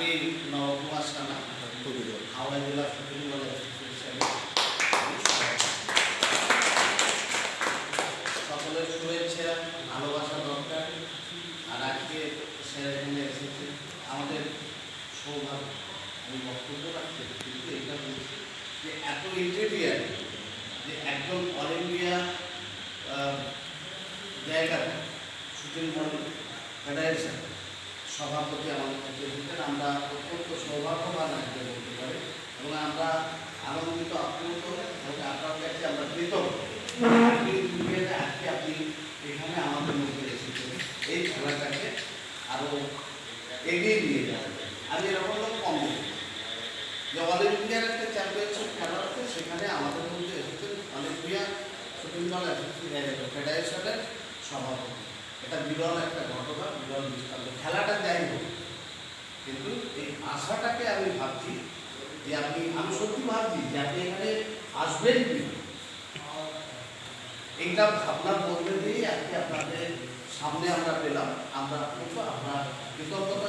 আমি নবকুমার সানা, হাওড়া জেলা football association. সকলের শুভেচ্ছা, ভালোবাসা দরকার। আর আজকে স্যার এখানে এসেছে, আমাদের সৌভাগ্য। আমি বক্তব্য রাখছি, কিন্তু এটা বলছি যে এত ইন্টেরিয়ার যে একজন অল ইন্ডিয়া জায়গাতে শুটিং মডেল ফেডারেশন সভাপতি আমাদের কাছে এসেছেন। আমরা অত্যন্ত সৌভাগ্যবান আজকে বলতে পারি, এবং আমরা আনন্দিত, আপ্লুত, এবং আপনার কাছে আমরা কৃতজ্ঞ। আজকে আপনি এখানে আমাদের মধ্যে এসেছেন এই খেলাটাকে আরও এগিয়ে নিয়ে যাবেন। আমি এরকম লোক কম যে অল ইন্ডিয়ার একটা চ্যাম্পিয়নশিপ খেলা হচ্ছে, সেখানে আমাদের মধ্যে এসেছেন অল ইন্ডিয়া শুটিং দল ফেডারেশনের সভাপতি। এটা বিরল একটা ঘটনা, বিরল দৃষ্টান্ত। খেলাটা যাই হোক, কিন্তু এই আশাটাকে আমি ভাবছি যে আমি সত্যি ভাবছি যে আপনি এখানে আসবেন কি, এইটা ভাবনার মধ্যে দিয়েই আজকে আপনাদের সামনে আমরা পেলাম। আমরা আপনার কৃতজ্ঞতা